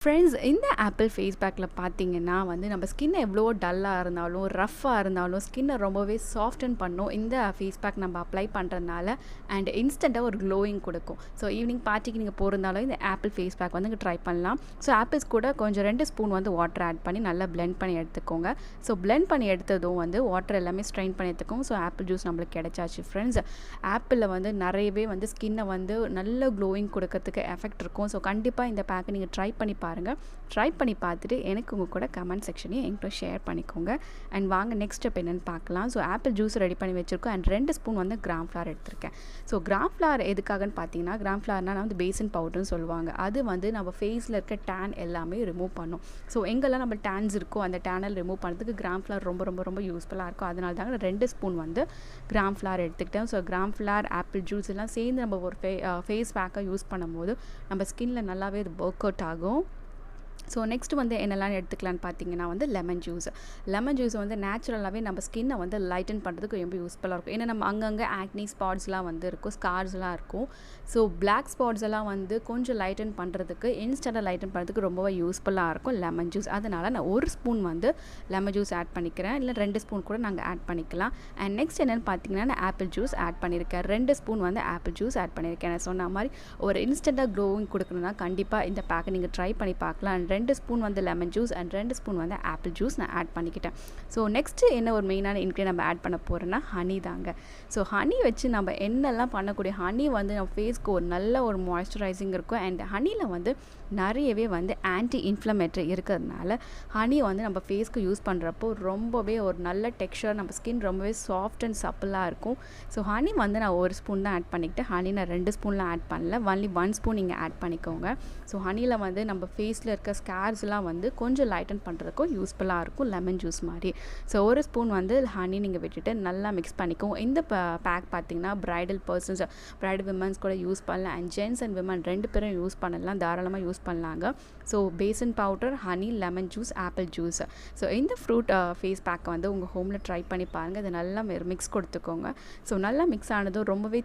Friends, இந்த apple face பேக்கில் பார்த்தீங்கன்னா நம்ம ஸ்கின் எவ்வளோ டல்லாக இருந்தாலும் ரஃப்பாக இருந்தாலும் ஸ்கின்னை ரொம்பவே சாஃப்டன் பண்ணும். இந்த ஃபேஸ் பேக் நம்ம அப்ளை பண்ணுறதுனால அண்ட் இன்ஸ்டண்ட்டாக ஒரு க்ளோயிங் கொடுக்கும். ஸோ ஈவினிங் பார்ட்டிக்கு நீங்கள் போகிறதுனாலும் இந்த ஆப்பிள் ஃபேஸ் பேக் இங்கே ட்ரை பண்ணலாம். ஸோ ஆப்பிள்ஸ் கூட கொஞ்சம் 2 ஸ்பூன் வாட்டர் ஆட் பண்ணி நல்லா பிளெண்ட் பண்ணி எடுத்துக்கோங்க. ஸோ பிளெண்ட் பண்ணி எடுத்ததும் வாட்டர் எல்லாமே ஸ்ட்ரெயின் பண்ணி எடுத்துக்கோங்க. ஸோ ஆப்பிள் ஜூஸ் நம்மளுக்கு கிடைச்சாச்சு ஃப்ரெண்ட்ஸ். ஆப்பிளில் நிறையவே ஸ்கின்னை நல்ல க்ளோயிங் கொடுக்கறதுக்கு எஃபெக்ட் இருக்கும். ஸோ கண்டிப்பாக இந்த பேக்கை நீங்கள் ட்ரை பண்ணி ட்ரை பண்ணி பார்த்துட்டு எனக்கு உங்கள் கூட கமெண்ட் செக்ஷனையும் என்கிட்ட ஷேர் பண்ணிக்கோங்க. அண்ட் வாங்க நெக்ஸ்ட் ஸ்டெப் என்னென்னு பார்க்கலாம். ஸோ ஆப்பிள் ஜூஸ் ரெடி பண்ணி வச்சுருக்கோம் அண்ட் 2 ஸ்பூன் கிராம் ஃப்ளார் எடுத்திருக்கேன். ஸோ கிராம் ஃப்ளார் எதுக்காகன்னு பார்த்தீங்கன்னா, கிராம் ஃப்ளார்னால் பேசன் பவுடர்னு சொல்லுவாங்க. அது நம்ம ஃபேஸில் இருக்க டேன் எல்லாமே ரிமூவ் பண்ணும். ஸோ எங்கெல்லாம் நம்ம டேன்ஸ் இருக்கோ அந்த டேனல் ரிமூவ் பண்ணுறதுக்கு கிராம் ஃப்ளார் ரொம்ப ரொம்ப ரொம்ப யூஸ்ஃபுல்லாக இருக்கும். அதனால தாங்க 2 ஸ்பூன் கிராம் ஃப்ளார் எடுத்துக்கிட்டேன். So gram flour, apple juice எல்லாம் சேர்ந்து நம்ம ஒரு ஃபேஸ் பேக்காக யூஸ் பண்ணும்போது நம்ம ஸ்கின்ல நல்லாவே இது ஒர்க் அவுட் ஆகும். ஸோ நெக்ஸ்ட் என்னெல்லாம் எடுத்துக்கலான்னு பார்த்தீங்கன்னா லெமன் ஜூஸ். லெமன் ஜூஸ் நேச்சுரலாகவே நம்ம ஸ்கின்னை லைட்டன் பண்ணுறதுக்கு ரொம்ப யூஸ்ஃபுல்லாக இருக்கும். ஏன்னா நம்ம அங்கங்கே ஆக்னி ஸ்பாட்ஸ்லாம் இருக்கும், ஸ்கார்ஸ்லாம் இருக்கும். ஸோ பிளாக் ஸ்பாட்ஸ் எல்லாம் கொஞ்சம் லைட்டன் பண்ணுறதுக்கு, இன்ஸ்டண்ட்டாக லைட்டன் பண்ணுறதுக்கு ரொம்பவே யூஸ்ஃபுல்லாக இருக்கும் லெமன் ஜூஸ். அதனால் நான் 1 ஸ்பூன் லெமன் ஜூஸ் ஆட் பண்ணிக்கிறேன். இல்லை 2 ஸ்பூன் கூட நாங்கள் ஆட் பண்ணிக்கலாம். அண்ட் நெக்ஸ்ட் என்னென்னு பார்த்தீங்கன்னா, நான் ஆப்பிள் ஜூஸ் ஆட் பண்ணியிருக்கேன். 2 ஸ்பூன் ஆப்பிள் ஜூஸ் ஆட் பண்ணியிருக்கேன். நான் சொன்ன மாதிரி ஒரு இன்ஸ்டண்ட்டாக க்ளோவிங் கொடுக்கணுன்னா கண்டிப்பாக இந்த பேக்கை நீங்கள் ட்ரை பண்ணி பார்க்கலாம். And 2 spoon lemon juice and 2 spoon apple juice நான் ஆட் பண்ணிக்கிட்டேன். ஸோ நெக்ஸ்ட்டு என்ன ஒரு மெயினான இன்க்ரீடியன்ட் நம்ம ஆட் பண்ண போகிறோன்னா ஹனி தாங்க. ஸோ ஹனி வச்சு நம்ம என்னெல்லாம் பண்ணக்கூடிய, ஹனி நம்ம ஃபேஸ்க்கு ஒரு நல்ல ஒரு மாய்ஸ்சரைசிங் இருக்கும். அண்ட் ஹனியில் நிறையவே ஆன்டி இன்ஃப்ளமேட்டரி இருக்கிறதுனால ஹனி நம்ம ஃபேஸ்க்கு யூஸ் பண்ணுறப்போ ரொம்பவே ஒரு நல்ல டெக்ஸ்சர், நம்ம ஸ்கின் ரொம்பவே சாஃப்ட் அண்ட் சப்பிளாக இருக்கும். ஸோ ஹனி நான் 1 ஸ்பூன் தான் ஆட் பண்ணிக்கிட்டேன். ஹனி நான் 2 ஸ்பூன்லாம் ஆட் பண்ணல, ஒன்லி 1 ஸ்பூன் நீங்கள் ஆட் பண்ணிக்கோங்க. ஸோ ஹனியில் நம்ம ஃபேஸில் இருக்க ஸ்கார்ஸ்லாம் கொஞ்சம் லைட்டன் பண்ணுறதுக்கும் யூஸ்ஃபுல்லாக இருக்கும் லெமன் ஜூஸ் மாதிரி. ஸோ 1 ஸ்பூன் ஹனி நீங்கள் விட்டுட்டு நல்லா மிக்ஸ் பண்ணிக்கோங்க. இந்த பேக் பார்த்தீங்கன்னா பிரைடல் பர்சன்ஸ், பிரைடல் விமன்ஸ் கூட யூஸ் பண்ணலாம். அண்ட் ஜென்ஸ் அண்ட் விமன் 2 பேரும் யூஸ் பண்ணலாம், தாராளமாக யூஸ் பண்ணலாங்க. So besan powder, honey, lemon juice, apple juice. So இந்த ஃப்ரூட் ஃபேஸ் பேக்கை உங்கள் ஹோமில் ட்ரை பண்ணி பாருங்கள். அதை நல்லா மிக்ஸ் கொடுத்துக்கோங்க. ஸோ நல்லா மிக்ஸ் ஆனதும் ரொம்பவே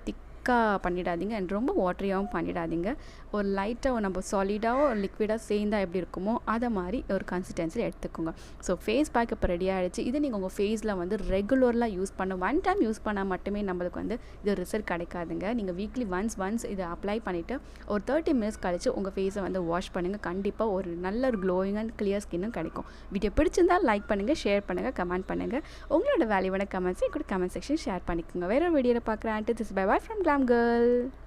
பண்ணிடாதீங்க அண்ட் ரொம்ப வாட்டரியாகவும் பண்ணிடாதீங்க. ஒரு லைட்டாக நம்ம சாலிடாக லிக்விடாக சேர்ந்தால் எப்படி இருக்குமோ அதை மாதிரி ஒரு கன்சிஸ்டன்சியில் எடுத்துக்கோங்க. ஸோ ஃபேஸ் பேக் இப்போ ரெடி ஆகிடுச்சு. இது நீங்கள் உங்கள் ஃபேஸில் ரெகுலராக யூஸ் பண்ண, 1 டைம் யூஸ் பண்ணால் மட்டுமே நம்மளுக்கு இது ரிசல்ட் கிடைக்காதுங்க. நீங்கள் வீக்லி ஒன்ஸ் இதை அப்ளை பண்ணிவிட்டு ஒரு 30 மினிட்ஸ் கழிச்சு உங்கள் ஃபேஸை வாஷ் பண்ணுங்கள். கண்டிப்பாக ஒரு நல்ல ஒரு க்ளோயிங் அண்ட் கிளியர் ஸ்கின்னும் கிடைக்கும். வீடியோ பிடிச்சிருந்தால் லைக் பண்ணுங்கள், ஷேர் பண்ணுங்கள், கமெண்ட் பண்ணுங்கள். உங்களோட வேல்யூவான கமெண்ட்ஸை கூட கமெண்ட் செக்ஷன் ஷேர் பண்ணிக்கோங்க. வேறு ஒரு வீடியோவில் பார்க்குறேன். This bye bye from Girl.